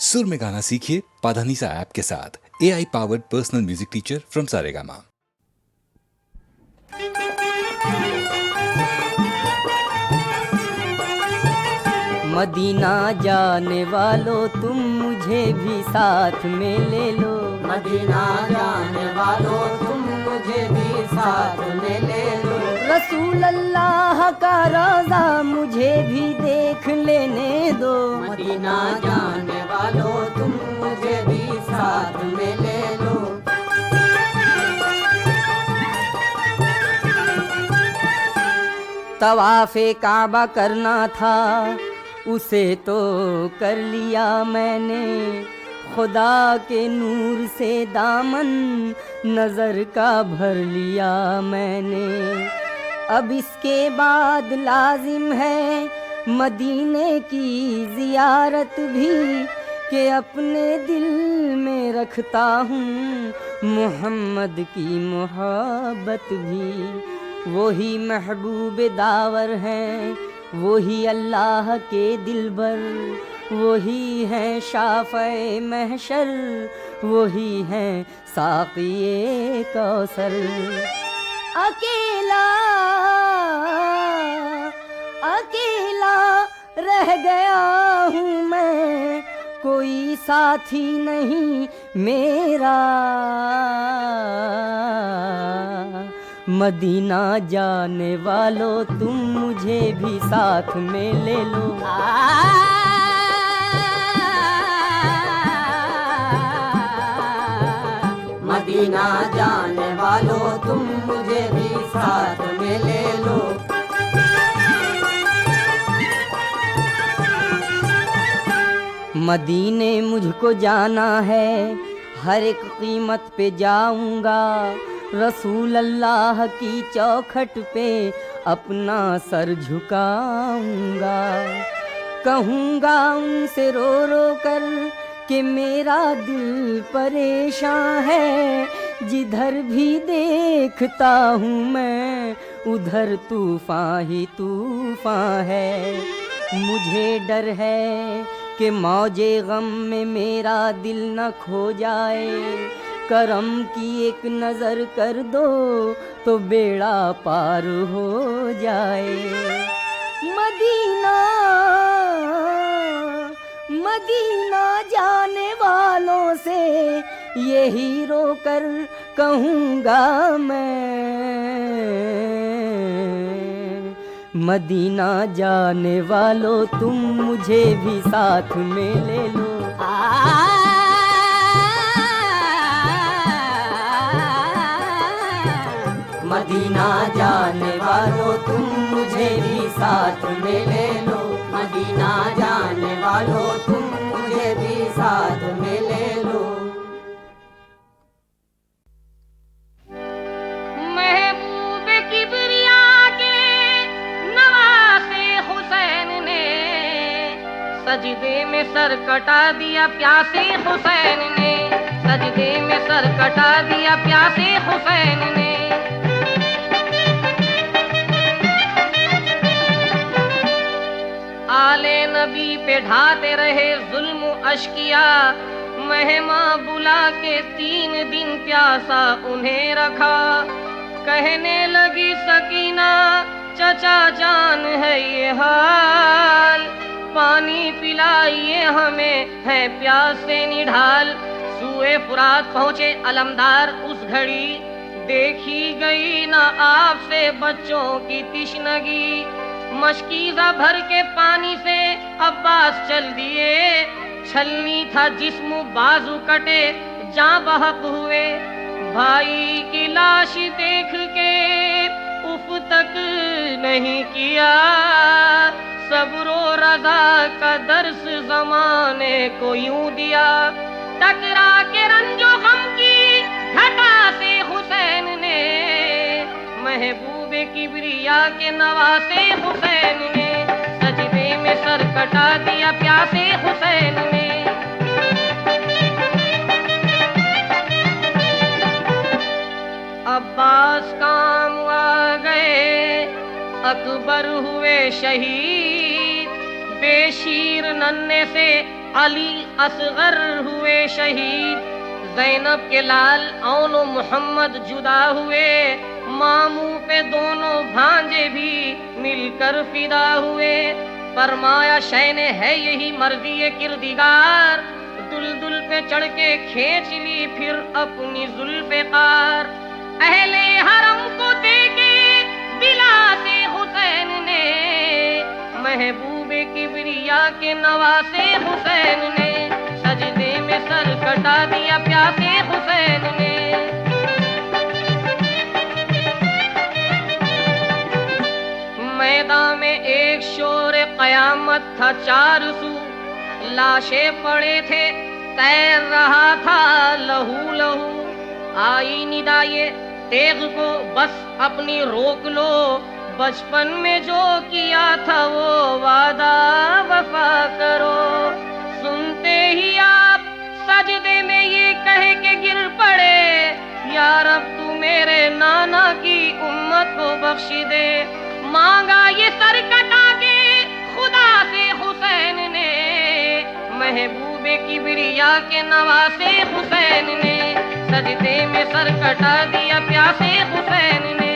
सुर में गाना सीखिए पाधानीसा ऐप के साथ। AI powered personal music teacher from Saregama. Medina जाने वालों तुम मुझे भी साथ में ले लो। मदीना जाने वालों तुम मुझे भी साथ में ले लो। रसूल अल्लाह का रोज़ा मुझे भी देख लेने दो। मदीना जाने वालों तुम मुझे भी साथ में ले लो। तवाफ़े काबा करना था उसे तो कर लिया मैंने। खुदा के नूर से दामन नज़र का भर लिया मैंने। अब इसके बाद लाजिम है मदीने की ज़ियारत भी, कि अपने दिल में रखता हूँ मोहम्मद की मोहब्बत भी। वही महबूब दावर हैं, वही अल्लाह के दिलबर, वही हैं शाफ़े महशर, वही हैं साक़िए कौसर। अकेला अकेला रह गया हूँ मैं, कोई साथी नहीं मेरा। मदीना जाने वालों तुम मुझे भी साथ में ले लो। मदीना जाने वालों तुम मुझे भी साथ में ले लो। मदीने मुझको जाना है, हर एक कीमत पे जाऊंगा। रसूल अल्लाह की चौखट पे अपना सर झुकाऊंगा। कहूँगा उनसे रो रो कर कि मेरा दिल परेशान है। जिधर भी देखता हूँ मैं उधर तूफ़ान ही तूफ़ान है। मुझे डर है कि मौजे गम में मेरा दिल न खो जाए। करम की एक नज़र कर दो तो बेड़ा पार हो जाए। मदीना मदीना जाने वालों से यही रोकर कहूँगा मैं। मदीना जाने वालों तुम मुझे भी साथ में ले लो। मदीना जाने वालों तुम मुझे भी साथ में ले लो। मदीना जाने वालों तुम मुझे भी साथ में ले लो। महबूब किबरिया के नवासे हुसैन ने सजदे में सर कटा दिया प्यासे हुसैन ने। सजदे में सर कटा दिया प्यासे हुसैन ने। आले नबी पे ढाते रहे जुल्म अश्किया। मेहमा बुला के 3 दिन प्यासा उन्हें रखा। कहने लगी सकीना चचा जान है ये हाल, पानी पिलाइए हमें है प्यास से निढाल। सूए फुरात पहुँचे अलमदार उस घड़ी, देखी गई ना आपसे बच्चों की तिश्नगी। मशकीज़ा भर के पानी से अब्बास चल दिए। छलनी था जिस्म बाजू कटे जाँ बहक हुए। भाई की लाश देख के उफ तक नहीं किया। सब्रो रज़ा का दर्स ज़माने को यूं दिया। टकरा के रंजो गम की घटा से हुसैन ने, महबूबे किबरिया के नवासे हुसैन ने। सजदे में सर कटा दिया प्यासे हुसैन ने। अब्बास काम आ गए, अकबर हुए शहीद। बेशीर नन्हे से अली असगर हुए शहीद। ज़ैनब के लाल औनो मोहम्मद जुदा हुए, मामू पे दोनों भांजे भी मिलकर फिदा हुए। फरमाया शैने है यही मर्ज़ी किरदिगार, दुलदुल पे चढ़ के खींच ली फिर अपनी जुल्फ़िकार। अहले हरम को देके दिला से हुसैन ने, महबूबे किबरिया के नवासे हुसैन ने, सजदे में सर कटा दिया प्यासे हुसैन ने। मैदान में एक शोर कयामत था चार सू, लाशें पड़े थे तैर रहा था लहू लहू। आई निदाए तेग को बस अपनी रोक लो, बचपन में जो किया था वो वादा वफा करो। सुनते ही आप सजदे में ये कह के गिर पड़े, या रब तू मेरे नाना की उम्मत को बख्श दे। मांगा ये सर कटा के खुदा से हुसैन ने, महबूबे किबरिया के नवासे हुसैन ने, सजदे में सर कटा दिया प्यासे हुसैन ने।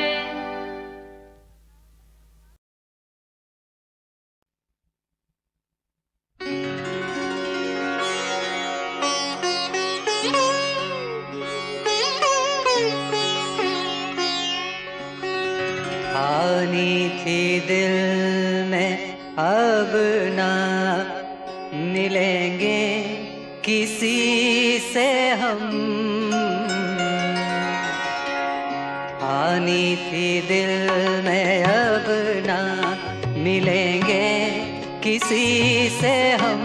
आनी थी दिल में अब ना मिलेंगे किसी से हम, आनी थी दिल में अब ना मिलेंगे किसी से हम।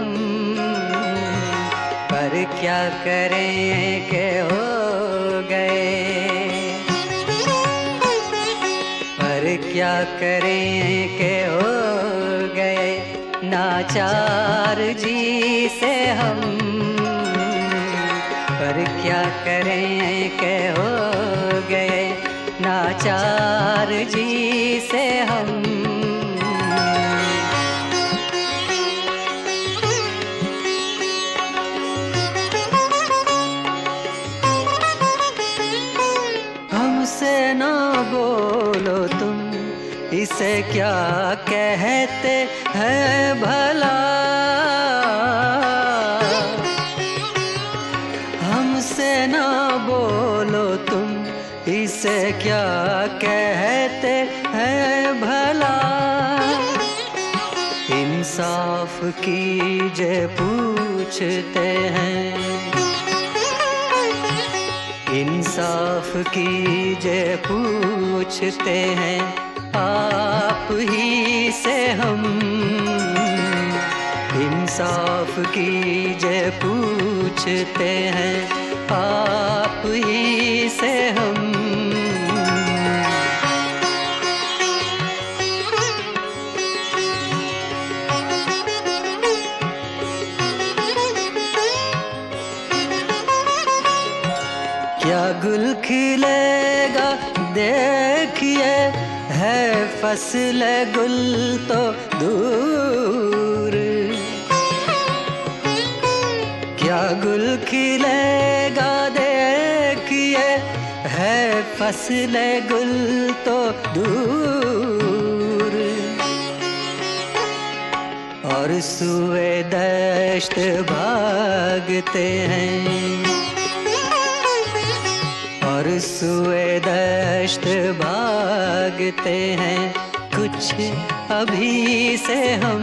पर क्या करें कि हो गए, क्या करें कि हो गए नाचार जी से हम। पर क्या करें कि हो गए नाचार जी से हम। हमसे ना बोलो तुम इसे क्या कहते हैं भला, हमसे ना बोलो तुम इसे क्या कहते हैं भला। इंसाफ कीजिए पूछते हैं, इंसाफ कीजिए पूछते हैं आप ही से हम। इंसाफ कीजिए पूछते हैं आप ही से हम। क्या गुल खिलेगा देखिए, है फसल गुल तो दूर। क्या गुल खिलेगा देखिए, है फसल गुल तो दूर। और सुए दश्त भागते हैं, और सुए दश्त भागते हैं कुछ अभी से हम।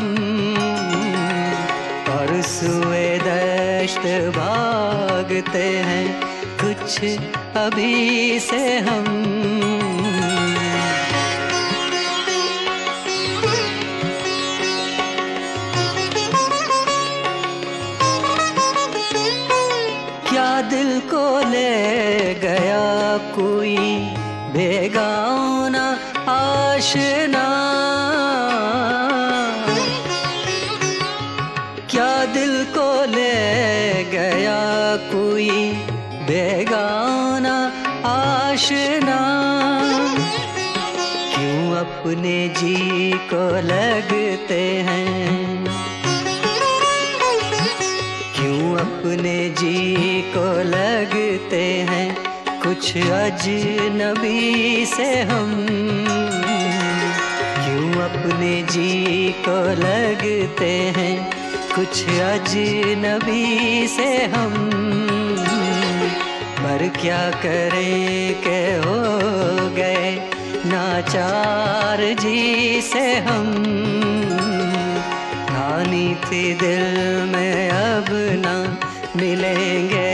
और सुए दश्त भागते हैं कुछ अभी से हम। क्या दिल को ले गया कोई बेगाना आशना, क्या दिल को ले गया कोई बेगाना आशना। क्यों अपने जी को लगते हैं, क्यों अपने जी को लगते हैं कुछ अजनबी से हम, क्यों अपने जी को लगते हैं कुछ अजनबी से हम, पर क्या करें के हो गए नाचार जी से हम, ठानी थी दिल में अब ना मिलेंगे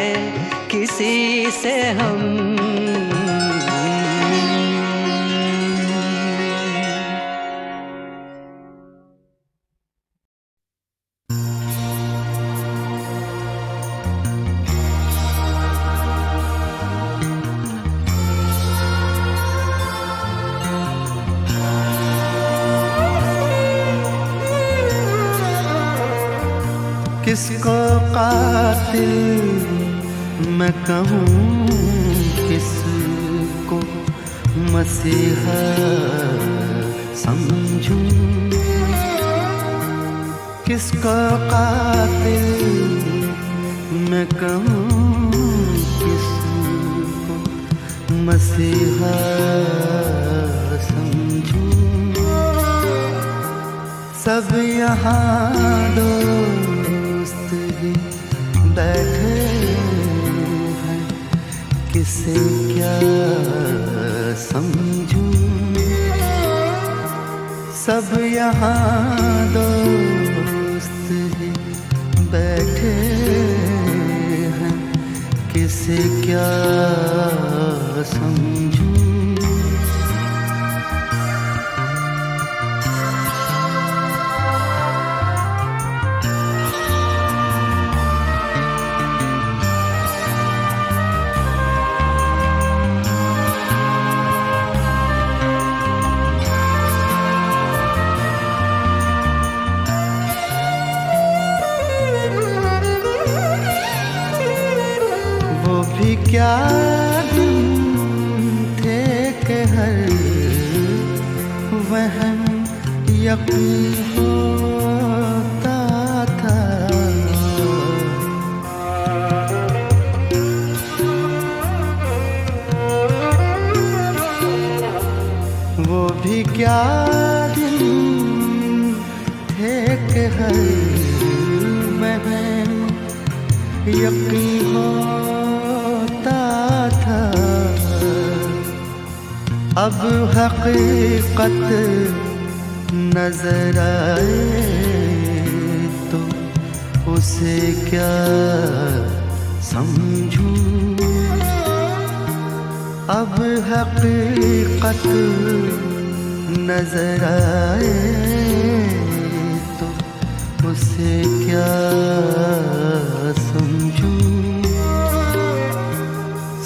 किसी से हम। किसको कातिल मैं कहूँ, किसको मसीहा समझूं, किसको कातिल मैं कहूँ, किसको मसीहा समझूं। सब यहाँ दोस्त ही बैठे हैं, किसे क्या समझूं। सब यहाँ दोस्त ही बैठे हैं, किसे क्या समझूं। क्या दिन थे कि हर वहम यकीन होता था। वो भी क्या दिन थे कि हर वहम यकीन था। अब हकीकत नजर आए तो उसे क्या समझूं। अब हकीकत नजर आए तो उसे क्या समझूं।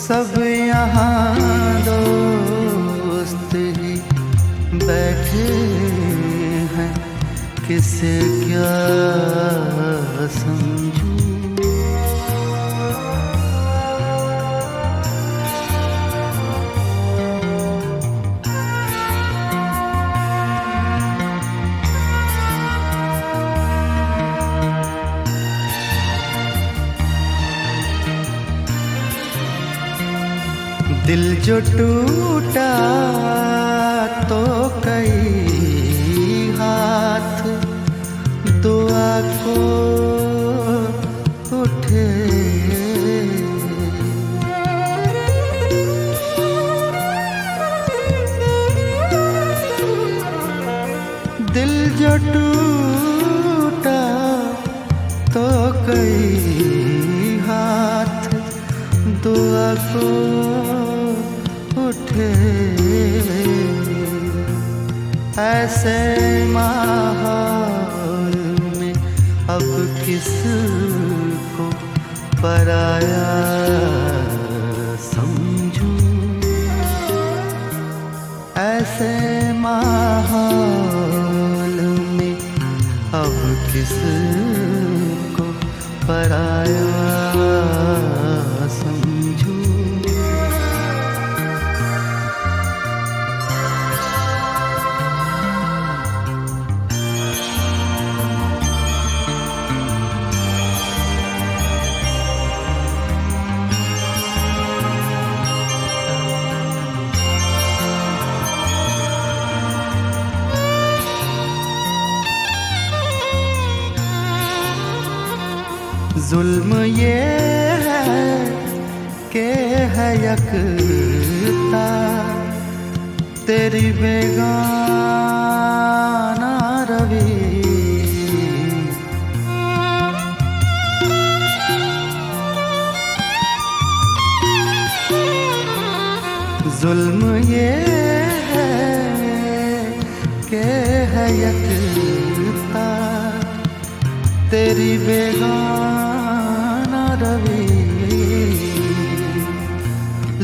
सब यहाँ दोस्त ही बैठे हैं, किसे क्या समझूं। दिल जो टूटा तो कई हाथ दुआ को उठे। दिल जो टूटा तो कई हाथ दुआ को उठे। ऐसे माहौल में अब किसको पराया समझूं। ऐसे माहौल में अब किसको पराया समझूं। जुल्म ये है कि है यकता तेरी बेगाना रवि। जुल्म ये है कि है यकता तेरी बेगाना रवि।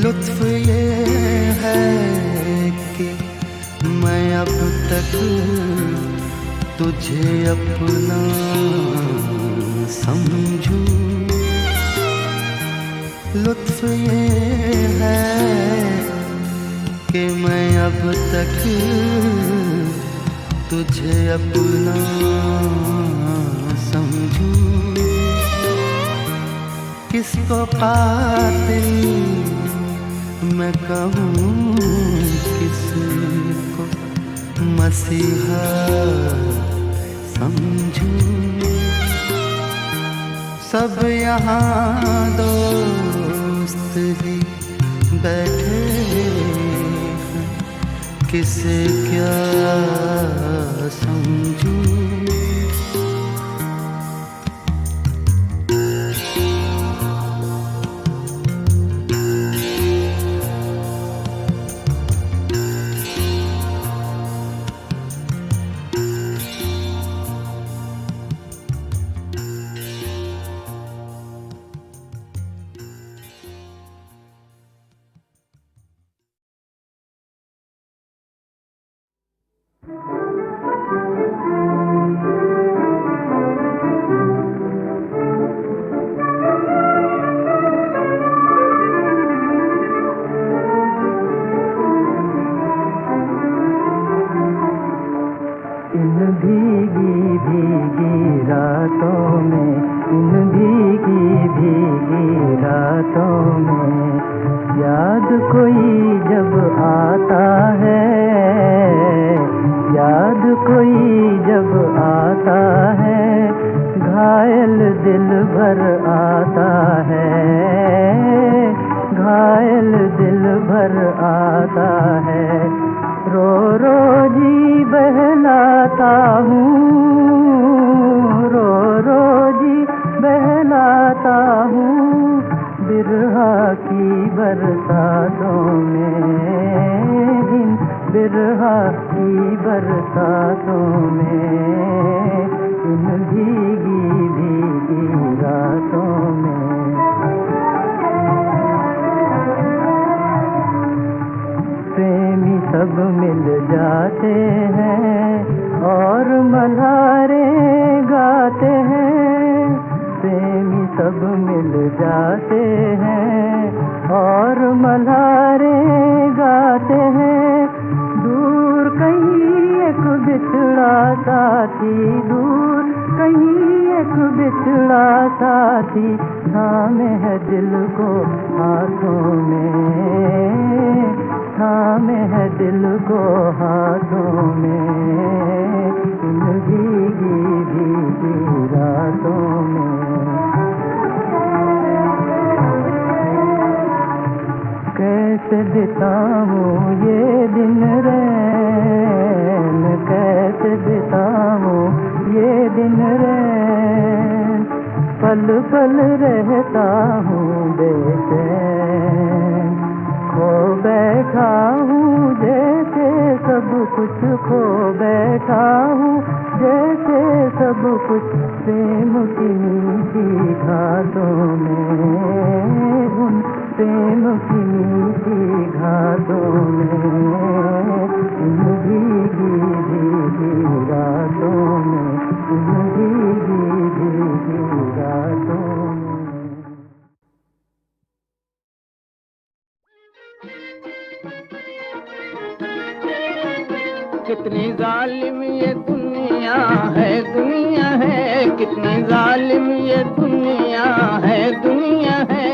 लुत्फ ये है कि मैं अब तक तुझे अपना समझूं। लुत्फ ये है कि मैं अब तक तुझे अपना समझूं। किसको कातिल मैं कहूँ, किसको मसीहा समझूं। सब यहाँ दोस्त ही बैठे हैं, किसे क्या समझूं। कितनी जालिम ये दुनिया है, दुनिया है, कितनी जालिम ये दुनिया है, दुनिया है।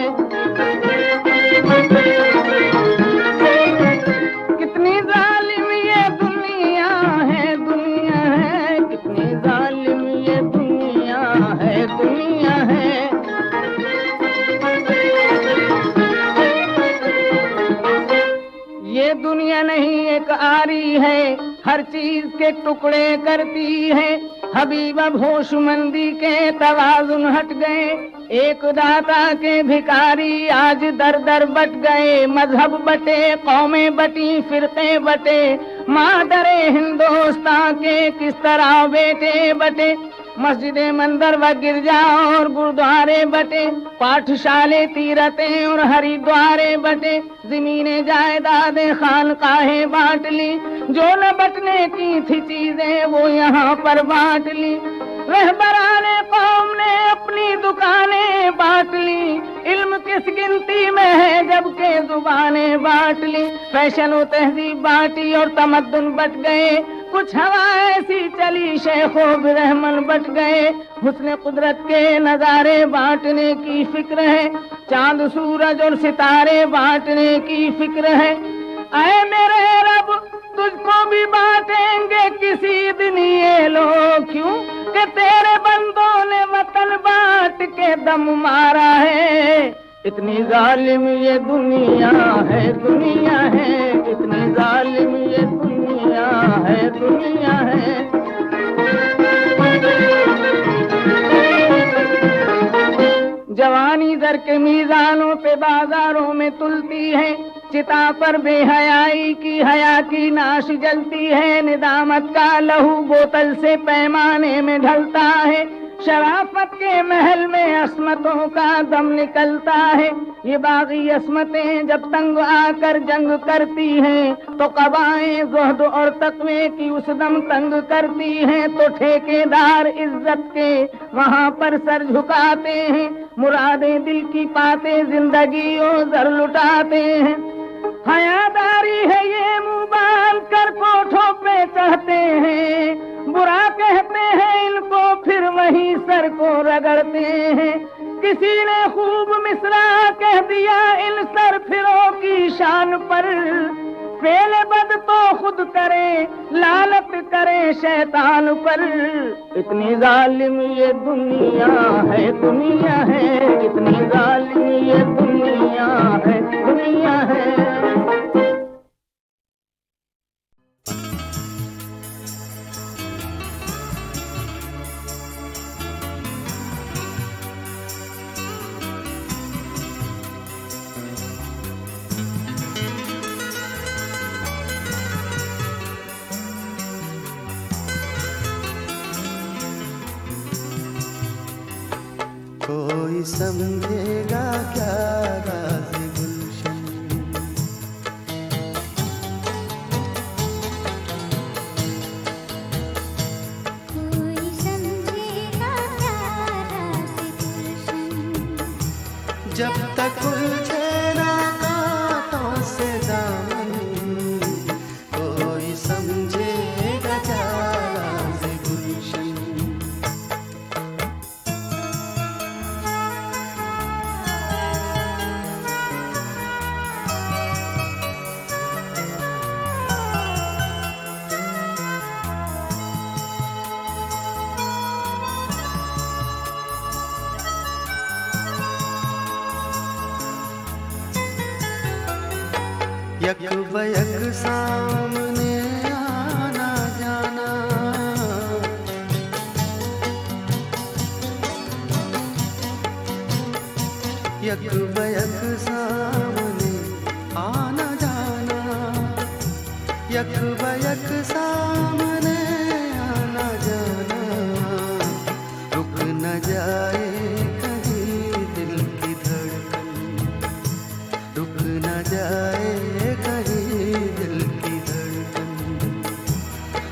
कितनी जालिम ये दुनिया है, दुनिया है, कितनी जालिम ये दुनिया है, दुनिया है। है, हर चीज के टुकड़े करती है। हबीबा होशमंदी के तवाजुन हट गए, एक दाता के भिखारी आज दर दर बट गए। मजहब बटे, कौमें बटी, फिरके बटे, मादरे हिंदुस्तान के किस तरह बेटे बटे। मस्जिदे मंदिर व गिरजा और गुरुद्वारे बटे, पाठशाले तीरते और हरिद्वारे बटे। जमीने जायदादे खानकाहे बांट ली, जो न बटने की थी चीजें वो यहाँ पर बांट ली। रहबराने कौम ने अपनी दुकानें बांट ली, इल्म किस गिनती में है जबकि जुबानें बांट ली। फैशन और तहजीब बांटी और तमद्दुन बट गए, कुछ हवा ऐसी चली शेखो बिरहमन बट गए। हुस्न कुदरत के नजारे बांटने की फिक्र है, चांद सूरज और सितारे बांटने की फिक्र है। ऐ मेरे रब तुझको भी बांटेंगे किसी दिन ये लोग, क्यों कि तेरे बंदों ने वतन बांट के दम मारा है। इतनी जालिम ये दुनिया है, दुनिया है, इतनी जालिम ये दुनिया है, दुनिया है। जवानी दर के मीजानों पे बाजारों में तुलती है, चिता पर बेहयाई की हया की नाश जलती है। निदामत का लहू बोतल से पैमाने में ढलता है, शराफत के महल में अस्मतों का दम निकलता है। ये बागी अस्मतें जब तंग आकर जंग करती हैं, तो कबाएं ज़ुहद और तक़वे की उस दम तंग करती हैं। तो ठेकेदार इज्जत के वहाँ पर सर झुकाते हैं, मुरादें दिल की पाते जिंदगी और जर लुटाते हैं। हयादारी है ये मुँह बांध कर कोठों पे चढ़ते हैं, बुरा कहते हैं इनको फिर वही सर को रगड़ते हैं। किसी ने खूब मिसरा कह दिया इन सरफिरों की शान पर, फेल बद तो खुद करे लालत करे शैतान पर। इतनी जालिम ये दुनिया है, दुनिया है, इतनी जालिम ये दुनिया है, दुनिया है। कोई समझेगा क्या राज़ गुलशन, कोई समझेगा क्या राज़ गुलशन, जब तक उलझे ना कांटों से दामन, कोई समझेगा क्या राज़ गुलशन। यक बयक सामने आना जाना, यक बयक सामने आना जाना, यक बयक सामने आना जाना। रुक न जाए कहीं दिल की धड़कन, रुक न जाए कहीं दिल की धड़कन,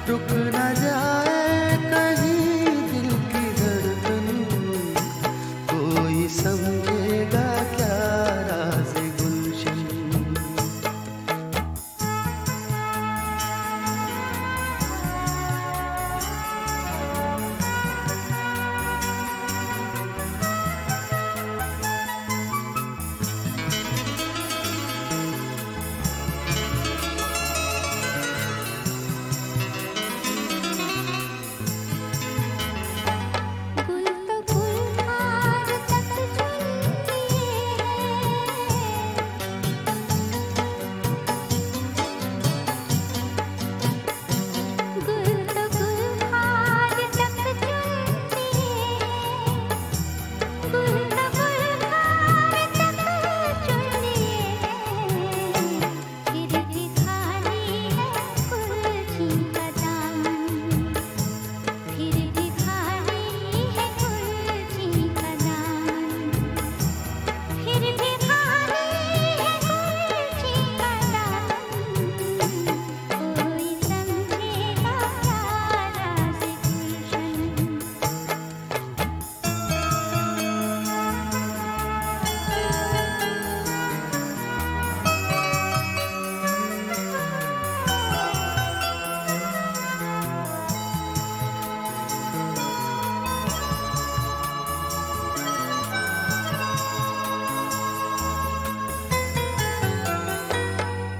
रुक न जाए कहीं दिल की धड़कन। कोई समझेगा क्या राज़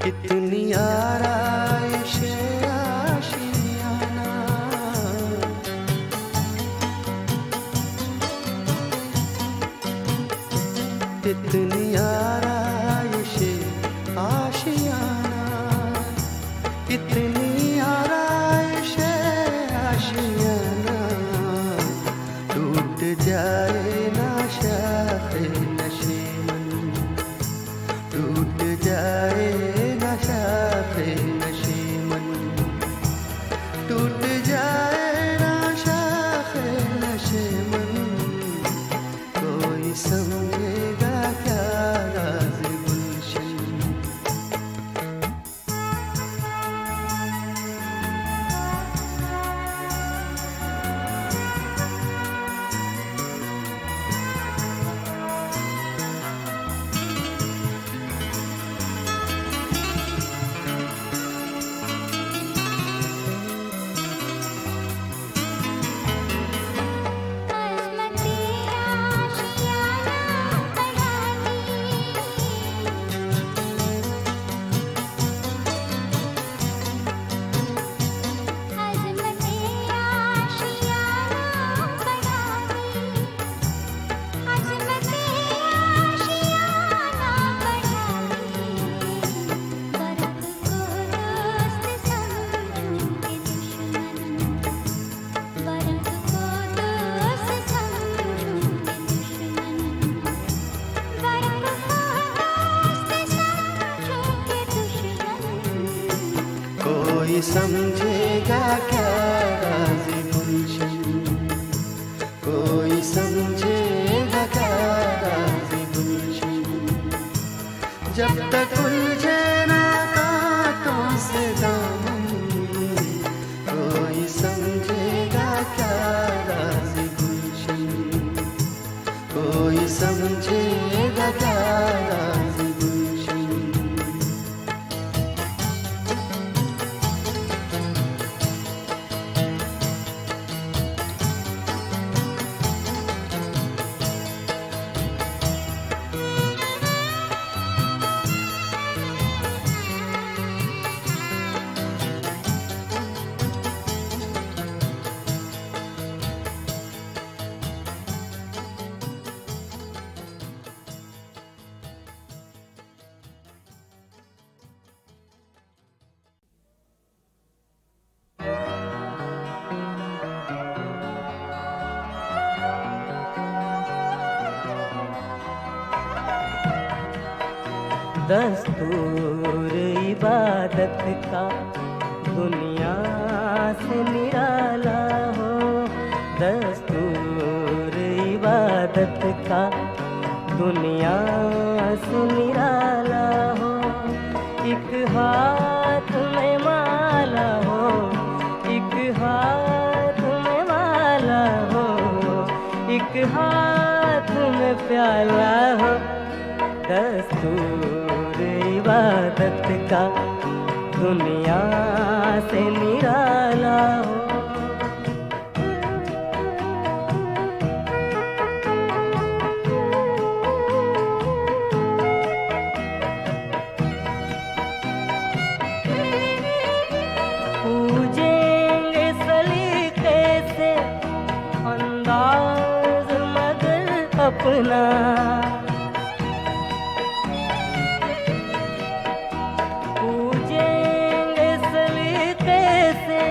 कितनी आराइश आशियाना, कितनी आराइश आशियाना, कितनी आराइश आशियाना, टूट जाए ना शाखे नशीमन, टूट जाए ना शाखे नशीमन, टूट जाए ना शाखे नशीमन, कोई समझेगा क्या राज़ गुलशन। कोई समझेगा क्या राज़ गुलशन, कोई समझेगा क्या राज़ गुलशन, जब तक उलझे ना कांटों से दामन, कोई समझेगा क्या राज़ गुलशन, कोई समझेगा क्या राज़ गुलशन। दस्तूर इबादत का दुनिया से निराला हो, दस्तूर इबादत का दुनिया से निराला हो, एक हाथ में माला हो, एक हाथ में माला हो, एक हाथ में प्याला हो, दस्तूर इबादत का दुनिया से निराला हो। पूजेंगे सलीके से अंदाज मगर अपना, पूजेंगे सलीके से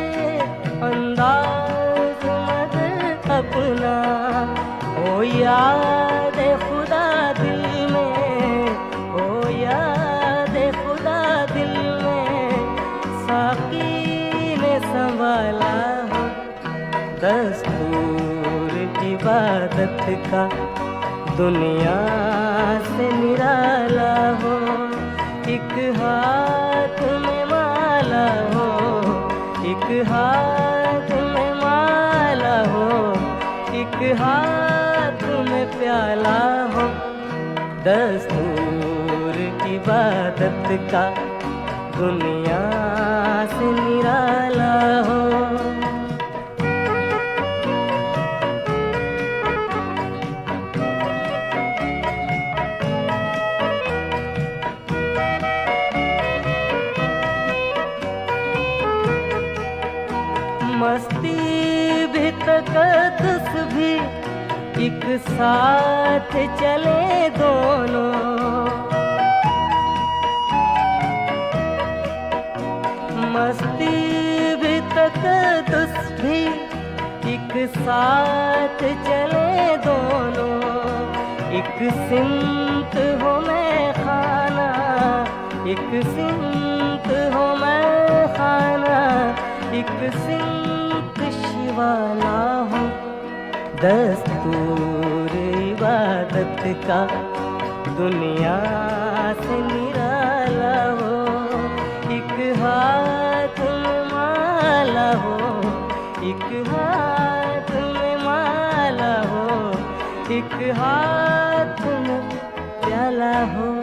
अंदाज मगर अपना, ओ याद खुदा दिल में, ओ याद खुदा दिल में, साकी ने संभाला हो, दस्तूर इबादत का दुनिया से निराला हो, एक हाथ में माला हो, एक हाथ में माला हो, एक हाथ में प्याला हो, दस्तूर इबादत का दुनिया से निराला हो। साथ चले दोनों, मस्ती भी तकद्दुस भी एक साथ चले दोनों। एक सिमत हो मैं खाना, एक सिमत हो मैं खाना, एक सिमत शिवाला हो। दस्तूर इबादत का दुनिया से निराला हो। एक हाथ में माला हो, एक हाथ में माला हो, एक हाथ में प्याला हो।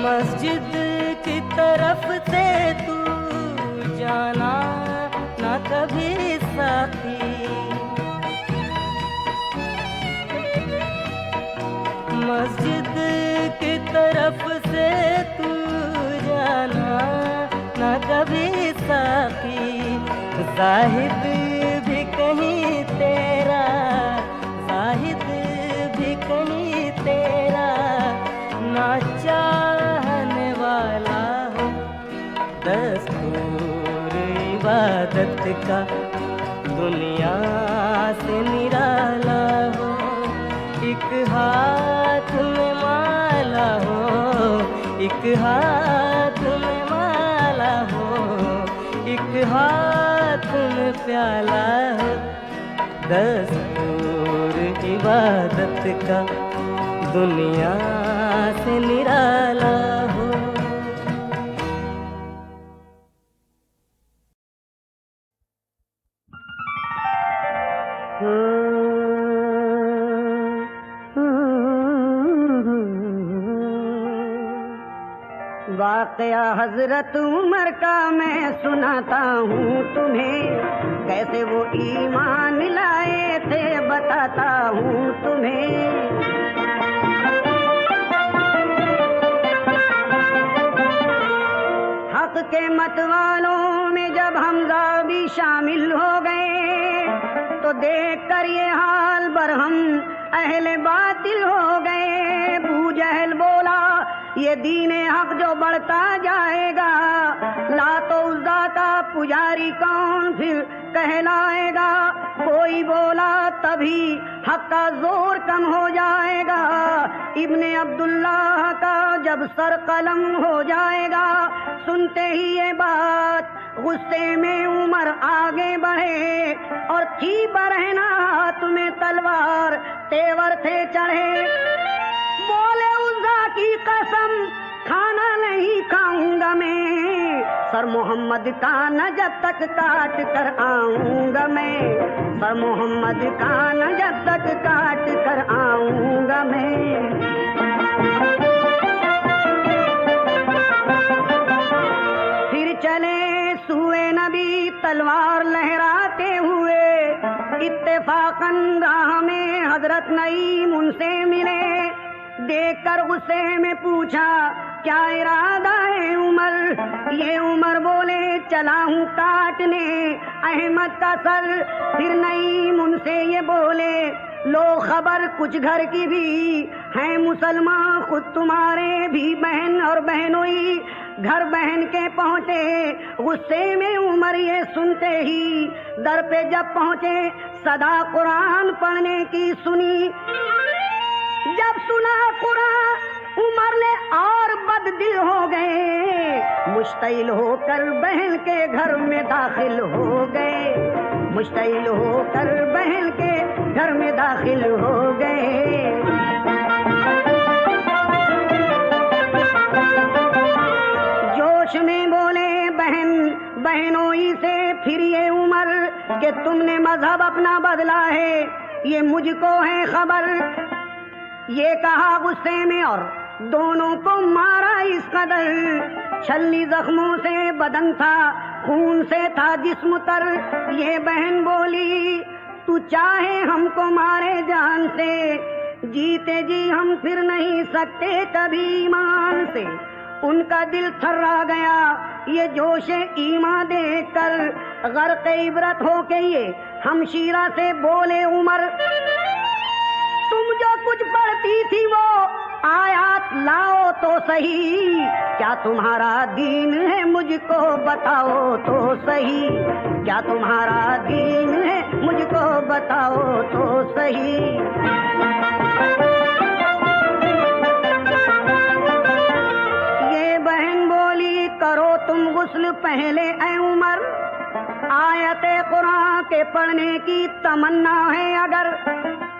मस्जिद की तरफ से तू जाना ना कभी साथी, मस्जिद की तरफ से तू जाना ना कभी साथी। जाहिद भी कहीं तेरा, जाहिद भी कहीं तेरा ना चाहने वाला हो। दस्तूर इबादत का दुनिया से निराला हो। एक हाथ में माला हो, एक हाथ में माला हो, एक हाथ में प्याला हो। दस्तूर इबादत का दुनिया से निराला हो। वाक़या हजरत उमर का मैं सुनाता हूँ तुम्हें, कैसे वो ईमान लाए थे बताता हूँ तुम्हें। हक के मत वालों में जब हमजा भी शामिल हो गए, तो देख कर ये हाल बरहम अहले बातिल हो गए। अबू जहल बोला ये दीने हक जो बढ़ता जाएगा, लातो उज़्ज़ा का पुजारी कौन फिर कहलाएगा। कोई बोला तभी हक का जोर कम हो जाएगा, इब्ने अब्दुल्लाह का जब सर कलम हो जाएगा। सुनते ही ये बात गुस्से में उमर आगे बढ़े, और थी बरहना हाथ में तलवार तेवर थे चढ़े। बोले उज़्ज़ा की कसम खाना नहीं खाऊंगा मैं, सर मोहम्मद का न जब तक काट कर आऊंगा मैं, सर मोहम्मद का न जब तक काट कर आऊंगा मैं। फिर चले सूए नबी तलवार लहराते हुए, इत्तेफाकन राह में हजरत नईम उनसे मिले। देखकर गुस्से में पूछा क्या इरादा है उमर। ये उमर बोले चला हूँ काटने अहमद का सर। फिर नईम उनसे ये बोले लो खबर कुछ घर की भी हैं मुसलमान, खुद तुम्हारे भी बहन और बहनोई। घर बहन के पहुँचे गुस्से में उमर ये सुनते ही, दर पे जब पहुँचे सदा कुरान पढ़ने की सुनी। जब सुना कुरान उमर ने और बददिल हो गए, मुश्तइल होकर बहन के घर में दाखिल हो गए, मुश्तइल होकर बहन के घर में दाखिल हो गए। जोश में बोले बहन बहनोई से फिर ये उमर कि तुमने मजहब अपना बदला है, ये मुझको है खबर। ये कहा गुस्से में और दोनों को मारा इस कदर, छलनी जख्मों से बदन था खून से था जिस्म तर। ये बहन बोली तू चाहे हमको मारे जान से, जीते जी हम फिर नहीं सकते कभी ईमान से। उनका दिल थर्रा गया ये जोश ईमान देखकर, गर्क इबरत हो के ये हमशीरा से बोले उमर, तुम जो कुछ पढ़ती थी वो आयात लाओ तो सही, क्या तुम्हारा दीन है मुझको बताओ तो सही, क्या तुम्हारा दीन है मुझको बताओ तो सही। ये बहन बोली करो तुम गुस्ल पहले ऐ उमर, आयत कुरान के पढ़ने की तमन्ना है अगर।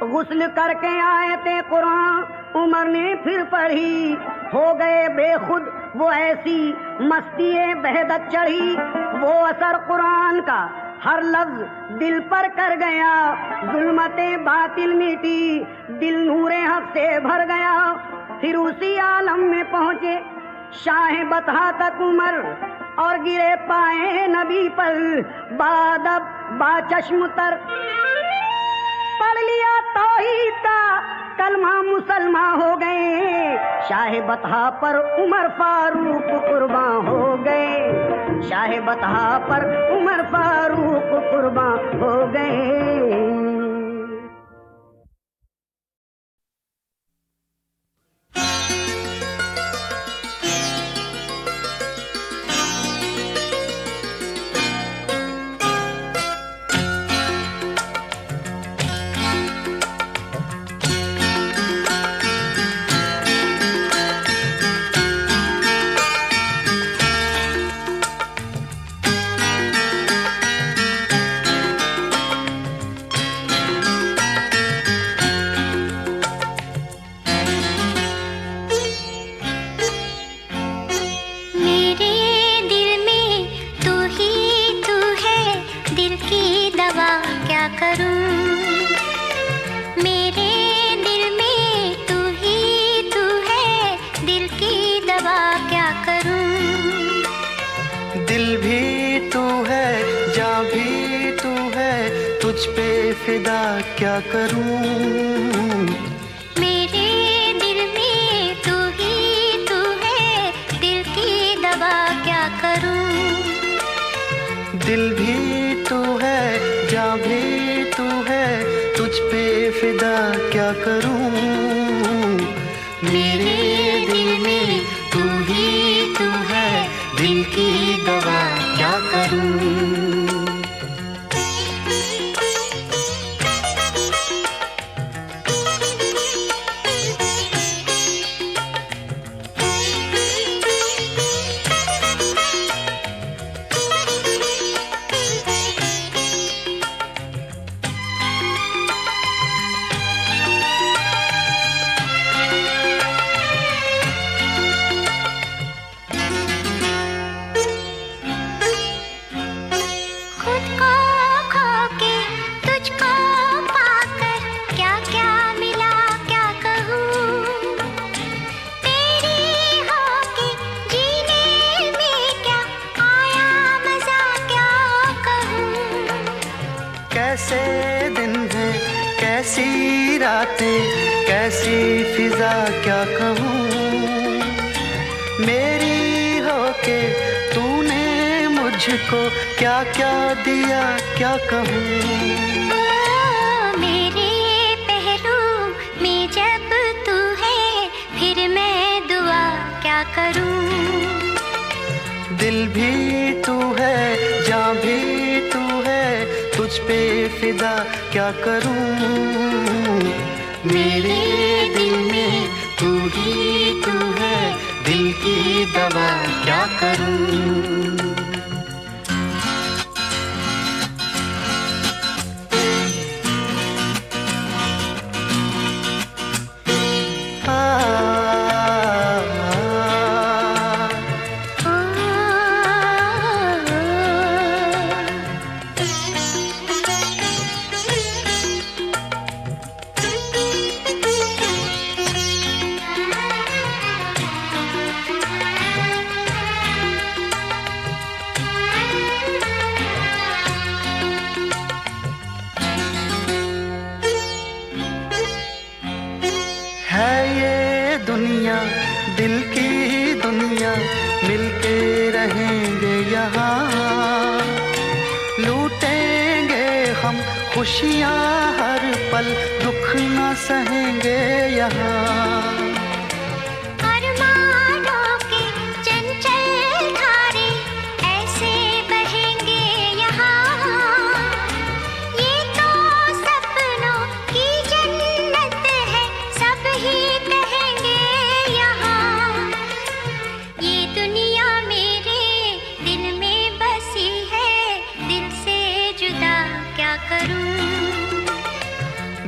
गुस्ल करके आयत कुरान उमर ने फिर पढ़ी, हो गए बेखुद वो ऐसी मस्ती बहदत चढ़ी। वो असर कुरान का हर लफ्ज दिल पर कर गया, जुल्मते बातिल मिटी दिल नूरे हक से भर गया। फिर उसी आलम में पहुँचे शाह बतहा तक उमर, और गिरे पाए नबी पर बादब बाचश्म तर। पढ़ लिया तौहीद का कलमा मुसलमान हो गए, शाह बतहा पर उमर फारूक कुर्बान हो गए, शाह बतहा पर उमर फारूक कुर्बान हो गए। क्या करूं, मेरे दिल में तू ही तू है, दिल की दवा क्या करूं। दिल भी तू है जां भी तू है, तुझ पे फिदा क्या करूं। मेरे दिल में तू ही तू है, दिल की दवा क्या करूं। कैसी फिजा क्या कहूँ, मेरी होके तूने मुझको क्या क्या दिया क्या कहूँ। मेरे पहलू में जब तू है, फिर मैं दुआ क्या करूँ। दिल भी तू है जां भी तू है, तुझ पे फिदा क्या करूँ। मेरे दिल में तू ही तू है, दिल की दवा क्या करूं। दिल की दुनिया मिलके रहेंगे यहाँ, लूटेंगे हम खुशियाँ हर पल, दुख ना सहेंगे यहाँ।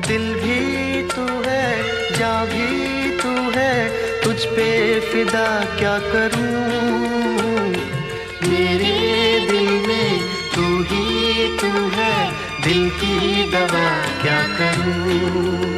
दिल भी तू है, जान भी तू है, तुझ पे फिदा क्या करूं। मेरे दिल में तू ही तू है, दिल की दवा क्या करूं।